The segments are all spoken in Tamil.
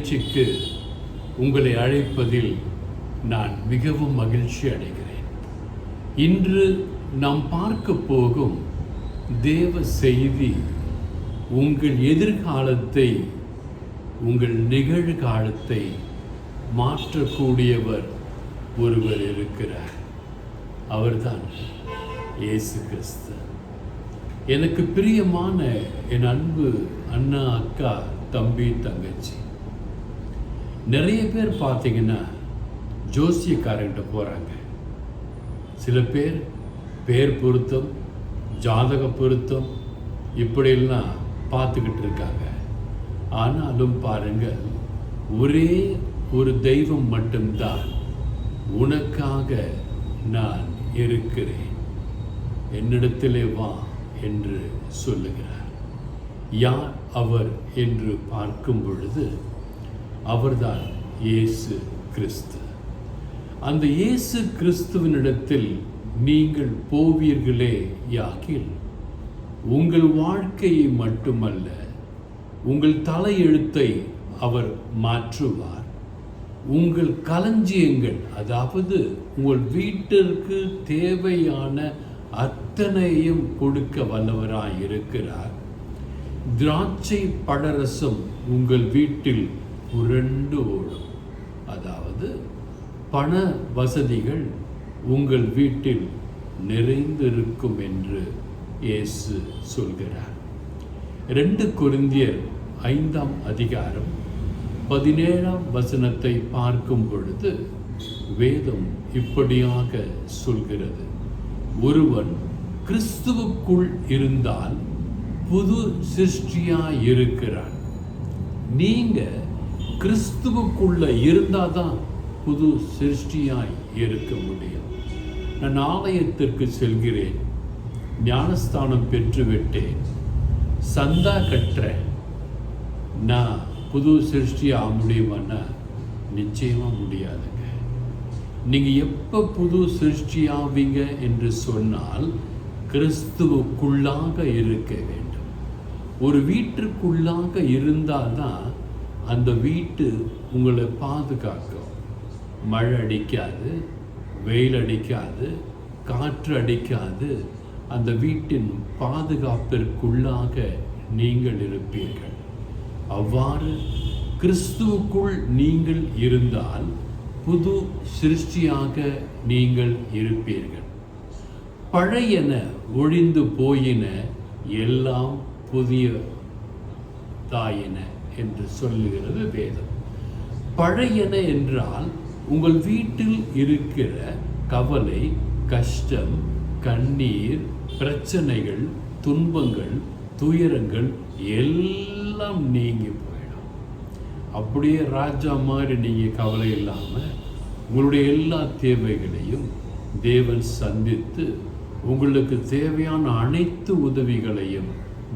நிகழ்ச்சிக்கு உங்களை அழைப்பதில் நான் மிகவும் மகிழ்ச்சி அடைகிறேன். இன்று நாம் பார்க்க போகும் தேவ செய்தி உங்கள் எதிர்காலத்தை, உங்கள் நிகழ்காலத்தை மாற்றக்கூடியவர் ஒருவர் இருக்கிறார். அவர்தான் இயேசு கிறிஸ்து. எனக்கு பிரியமான என் அன்பு அண்ணா, அக்கா, தம்பி, தங்கச்சி, நிறைய பேர் பார்த்தீங்கன்னா ஜோசியக்காரங்கிட்ட போகிறாங்க. சில பேர் பேர் பொருத்தம், ஜாதக பொருத்தம் இப்படியெல்லாம் பார்த்துக்கிட்டு இருக்காங்க. ஆனாலும் பாருங்கள், ஒரே ஒரு தெய்வம் மட்டும்தான் உனக்காக நான் இருக்கிறேன், என்னிடத்திலே வா என்று சொல்லுகிறார். யார் அவர் என்று பார்க்கும் பொழுது அவர்தான் இயேசு கிறிஸ்து. அந்த இயேசு கிறிஸ்துவனிடத்தில் நீங்கள் போவீர்களே யாகில் உங்கள் வாழ்க்கையை மட்டுமல்ல, உங்கள் தலையெழுத்தை அவர் மாற்றுவார். உங்கள் களஞ்சியங்கள், அதாவது உங்கள் வீட்டிற்கு தேவையான அத்தனையும் கொடுக்க வல்லவராய் இருக்கிறார். திராட்சை பழரசம் உங்கள் வீட்டில் புரண்டு ஓடும். அதாவது பண வசதிகள் உங்கள் வீட்டில் நிறைந்திருக்கும் என்று இயேசு சொல்கிறார். 2 கொரிந்தியர் 5ஆம் அதிகாரம் 17ஆம் வசனத்தை பார்க்கும் பொழுது வேதம் இப்படியாக சொல்கிறது: ஒருவன் கிறிஸ்துவுக்குள் இருந்தால் புது சிருஷ்டியாய் இருக்கிறான். நீங்க கிறிஸ்துவுக்குள்ள இருந்தாதான் புது சிருஷ்டியாய் இருக்க முடியும். நான் ஆலயத்திற்கு செல்கிறேன், ஞானஸ்தானம் பெற்றுவிட்டேன், சந்தா கட்டுறேன், நான் புது சிருஷ்டியாக முடியுமான்னா நிச்சயமா முடியாதுங்க. நீங்க எப்போ புது சிருஷ்டியாவீங்க என்று சொன்னால் கிறிஸ்துவுக்குள்ளாக இருக்க வேண்டும். ஒரு வீட்டிற்குள்ளாக இருந்தால்தான் அந்த வீட்டு உங்களை பாதுகாக்கும். மழை அடிக்காது, வெயில் அடிக்காது, காற்று அடிக்காது. அந்த வீட்டின் பாதுகாப்பிற்குள்ளாக நீங்கள் இருப்பீர்கள். அவ்வாறு கிறிஸ்துவுக்குள் நீங்கள் இருந்தால் புது சிருஷ்டியாக நீங்கள் இருப்பீர்கள். பழையன ஒழிந்து போயின, எல்லாம் புதிய தாயின என்று சொல்லுகிறது வேதம். பழையன என்றால் உங்கள் வீட்டில் இருக்கிற கவலை, கஷ்டம், கண்ணீர், பிரச்சனைகள், துன்பங்கள், துயரங்கள் எல்லாம் நீங்கி போயிடும். அப்படியே ராஜா மாதிரி நீங்கள் கவலை இல்லாமல் உங்களுடைய எல்லா தேவைகளையும் தேவன் சந்தித்து உங்களுக்கு தேவையான அனைத்து உதவிகளையும்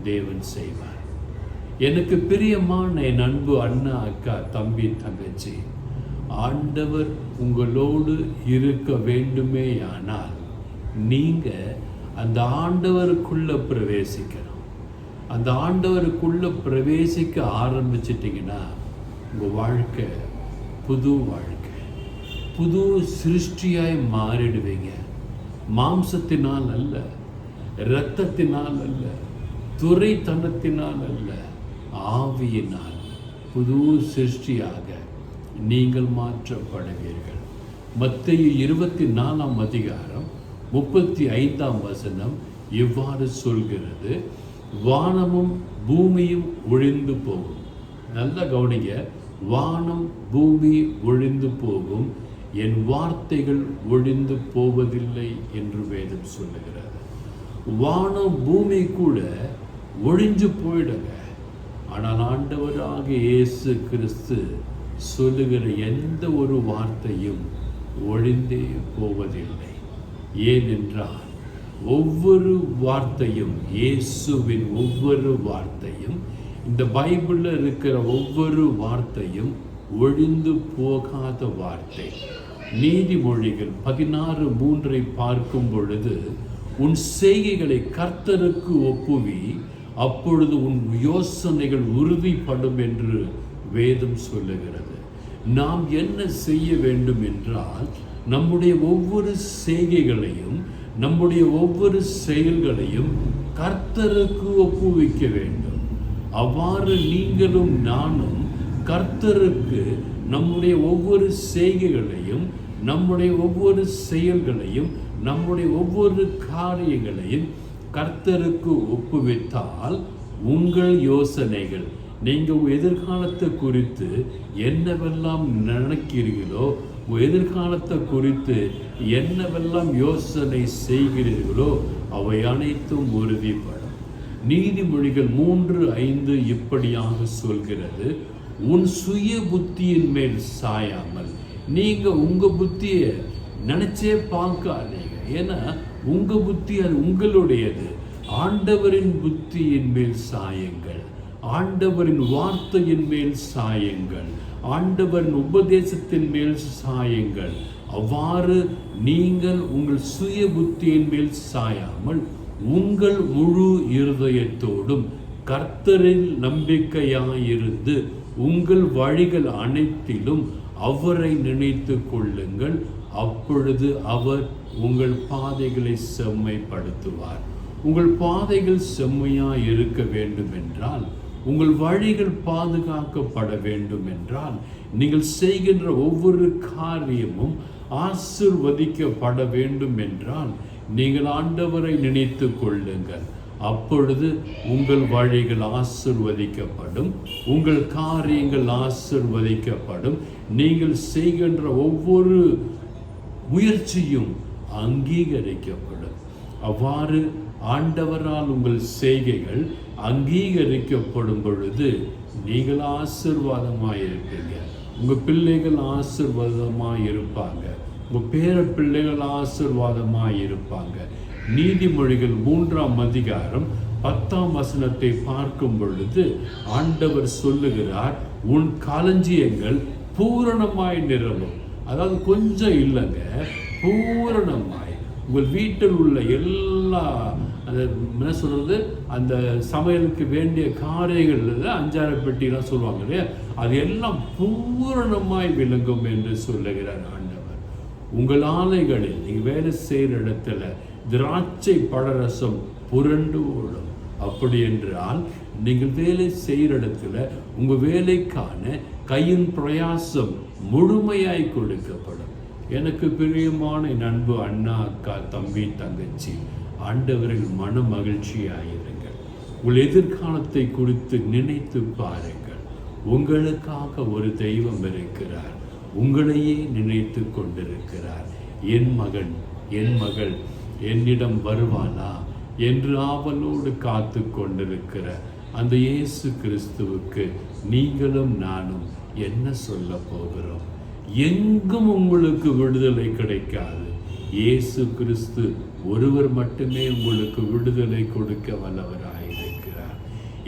தேவன் செய்வார். எனக்கு பிரியமான என் அன்பு அண்ணா, அக்கா, தம்பி, தங்கச்சி, ஆண்டவர் உங்களோடு இருக்க வேண்டுமேயானால் நீங்க அந்த ஆண்டவருக்குள்ள பிரவேசிக்கணும். அந்த ஆண்டவருக்குள்ள பிரவேசிக்க ஆரம்பிச்சிட்டிங்கன்னா உங்கள் வாழ்க்கை புது வாழ்க்கை, புது சிருஷ்டியாய் மாறிடுவீங்க. மாம்சத்தினால் அல்ல, இரத்தத்தினால் அல்ல, துரைத்தனத்தினால் அல்ல, ஆவியினால் புது சிருஷ்டியாக நீங்கள் மாற்றப்படுவீர்கள். மத்தேயு 24ஆம் அதிகாரம் 35ஆம் வசனம் இவ்வாறு சொல்கிறது: வானமும் பூமியும் ஒழிந்து போகும். நல்லா கவனிங்க, வானம் பூமி ஒழிந்து போகும், என் வார்த்தைகள் ஒழிந்து போவதில்லை என்று வேதம் சொல்லுகிறது. வானம் பூமி கூட ஒழிஞ்சு போயிடுங்க, ஆனால் ஆண்டவராக இயேசு கிறிஸ்து சொல்லுகிற எந்த ஒரு வார்த்தையும் ஒழிந்தே போவதில்லை. ஏனென்றால் ஒவ்வொரு வார்த்தையும், இயேசுவின் ஒவ்வொரு வார்த்தையும், இந்த பைபிளில் இருக்கிற ஒவ்வொரு வார்த்தையும் ஒழிந்து போகாத வார்த்தை. நீதிமொழிகள் 16:3 பார்க்கும் பொழுது, உன் செய்கைகளை கர்த்தருக்கு ஒப்புவி, அப்பொழுது உன் யோசனைகள் உறுதிப்படும் என்று வேதம் சொல்லுகிறது. நாம் என்ன செய்ய வேண்டும் என்றால், நம்முடைய ஒவ்வொரு செய்கைகளையும், நம்முடைய ஒவ்வொரு செயல்களையும் கர்த்தருக்கு ஒப்புவிக்க வேண்டும். அவ்வாறு நீங்களும் நானும் கர்த்தருக்கு நம்முடைய ஒவ்வொரு செய்கைகளையும், நம்முடைய ஒவ்வொரு செயல்களையும், நம்முடைய ஒவ்வொரு காரியங்களையும் கர்த்தருக்கு ஒப்புவித்தால், உங்கள் யோசனைகள், நீங்கள் உங்கள் எதிர்காலத்தை குறித்து என்னவெல்லாம் நினைக்கிறீர்களோ, உங்கள் எதிர்காலத்தை குறித்து என்னவெல்லாம் யோசனை செய்கிறீர்களோ அவை அனைத்தும் உறுதிப்படும். நீதிமொழிகள் 3:5 இப்படியாக சொல்கிறது, உன் சுய புத்தியின் மேல் சாயாமல். நீங்கள் உங்கள் புத்தியை நினைச்சே பார்க்காதீங்க. ஏன்னா உங்கள் புத்தி அது உங்களுடையது. ஆண்டவரின் புத்தியின் மேல் சாயுங்கள், ஆண்டவரின் வார்த்தையின் மேல் சாயுங்கள், ஆண்டவரின் உபதேசத்தின் மேல் சாயுங்கள். அவ்வாறு நீங்கள் உங்கள் சுய புத்தியின் மேல் சாயாமல் உங்கள் முழு இருதயத்தோடும் கர்த்தரில் நம்பிக்கையாயிருந்து உங்கள் வழிகள் அனைத்திலும் அவரை நினைத்து கொள்ளுங்கள். அப்பொழுது அவர் உங்கள் பாதைகளை செம்மைப்படுத்துவார். உங்கள் பாதைகள் செம்மையாய் இருக்க வேண்டும் என்றால், உங்கள் வழிகள் பாதுகாக்கப்பட வேண்டும் என்றால், நீங்கள் செய்கின்ற ஒவ்வொரு காரியமும் ஆசீர்வதிக்கப்பட வேண்டும் என்றால், நீங்கள் ஆண்டவரை நினைத்து கொள்ளுங்கள். அப்பொழுது உங்கள் வழிகள் ஆசீர்வதிக்கப்படும், உங்கள் காரியங்கள் ஆசீர்வதிக்கப்படும். நீங்கள் செய்கின்ற ஒவ்வொரு முயற்சியும் அங்கீகரிக்கப்படும். அவ்வாறு ஆண்டவரால் உங்கள் செய்கைகள் அங்கீகரிக்கப்படும் பொழுது நீங்கள் ஆசீர்வாதமாக இருப்பீங்க. உங்கள் பிள்ளைகள் ஆசீர்வாதமாக இருப்பாங்க. உங்கள் பேர பிள்ளைகள் ஆசீர்வாதமாக இருப்பாங்க. நீதிமொழிகள் 3:10 பார்க்கும் பொழுது ஆண்டவர் சொல்லுகிறார், உன் களஞ்சியங்கள் பூரணமாய் நிரம்பும். அதாவது கொஞ்சம் இல்லைங்க, பூரணமாய் உங்கள் வீட்டில் உள்ள எல்லா என்ன சொல்றது, அந்த சமையலுக்கு வேண்டிய காரியங்கள் 5 பெட்டிலாம் சொல்லுவாங்க இல்லையா, அது எல்லாம் பூரணமாய் விளங்கும் என்று சொல்லுகிறார் ஆண்டவர். உங்கள் ஆலைகளில் நீங்கள் வேலை செய்கிற இடத்துல திராட்சை பழரசம் புரண்டு ஓடும். அப்படி என்றால் நீங்கள் வேலை செய்கிற இடத்துல உங்கள் வேலைக்கான கையின் பிரயாசம் முழுமையாய் கொடுக்கப்படும். எனக்கு பிரியமான என் அன்பு அண்ணா, அக்கா, தம்பி, தங்கச்சி, ஆண்டவரில் மன மகிழ்ச்சியாயிருங்கள். உங்கள் எதிர்காலத்தை குறித்து நினைத்து பாருங்கள். உங்களுக்காக ஒரு தெய்வம் இருக்கிறார், உங்களையே நினைத்து கொண்டிருக்கிறார். என் மகன், என் மகள் என்னிடம் வருவானா என்று ஆவலோடு காத்து கொண்டிருக்கிற அந்த இயேசு கிறிஸ்துவுக்கு நீங்களும் நானும் என்ன சொல்ல போகிறோம்? எங்கும் உங்களுக்கு விடுதலை கிடைக்காது. இயேசு கிறிஸ்து ஒருவர் மட்டுமே உங்களுக்கு விடுதலை கொடுக்க வல்லவராயிருக்கிறார்.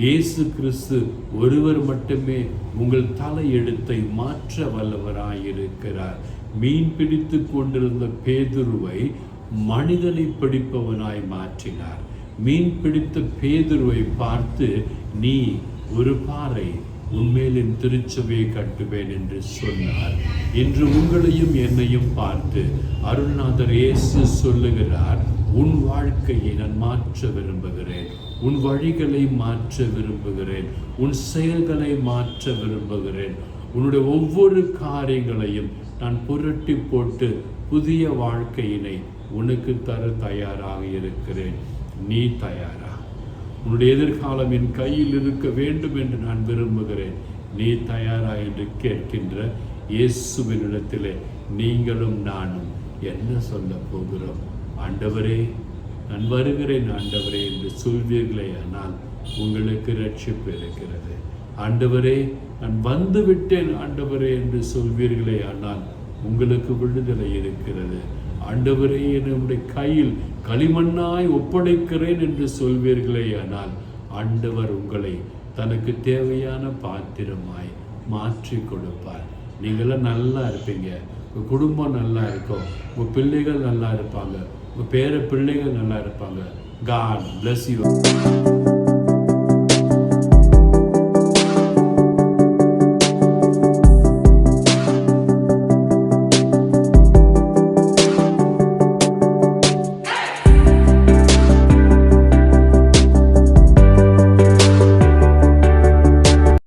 இயேசு கிறிஸ்து ஒருவர் மட்டுமே உங்கள் தலையெழுத்தை மாற்ற வல்லவராயிருக்கிறார். மீன் பிடித்து கொண்டிருந்த பேதுருவை மனிதனை பிடிப்பவனாய் மாற்றினார். மீன் பிடித்த பேதுருவை பார்த்து, நீ ஒரு பாறை, உன்மேல் என் திருச்சபையை கட்டுவேன் என்று சொன்னார். இன்று உங்களையும் என்னையும் பார்த்து அருள்நாதர் இயேசு சொல்லுகிறார், உன் வாழ்க்கையை நான் மாற்ற விரும்புகிறேன், உன் வழிகளை மாற்ற விரும்புகிறேன், உன் செயல்களை மாற்ற விரும்புகிறேன். உன்னுடைய ஒவ்வொரு காரியங்களையும் நான் புரட்டி போட்டு புதிய வாழ்க்கையினை உனக்கு தர தயாராக இருக்கிறேன். நீ தயாரா? உன்னுடைய எதிர்காலம் என் கையில் இருக்க வேண்டும் என்று நான் விரும்புகிறேன். நீ தயாரா என்று கேட்கின்ற இயேசுவினிடத்திலே நீங்களும் நானும் என்ன சொல்ல போகிறோம்? ஆண்டவரே, நான் வருகிறேன் ஆண்டவரே என்று சொல்வீர்களே, ஆனால் உங்களுக்கு ரட்சிப்பு இருக்கிறது. ஆண்டவரே, நான் வந்து விட்டேன் ஆண்டவரே என்று சொல்வீர்களே, ஆனால் உங்களுக்கு விடுதலை இருக்கிறது. ஆண்டவரே, என்னுடைய கையில் களிமண்ணாய் ஒப்படைக்கிறேன் என்று சொல்வீர்களே, ஆனால் ஆண்டவர் உங்களை தனக்கு தேவையான பாத்திரமாய் மாற்றி கொடுப்பார். நீங்களாம் நல்லா இருப்பீங்க, உங்கள் குடும்பம் நல்லா இருக்கும், உங்கள் பிள்ளைகள் நல்லா இருப்பாங்க, உங்கள் பேர பிள்ளைகள் நல்லா இருப்பாங்க. God bless you.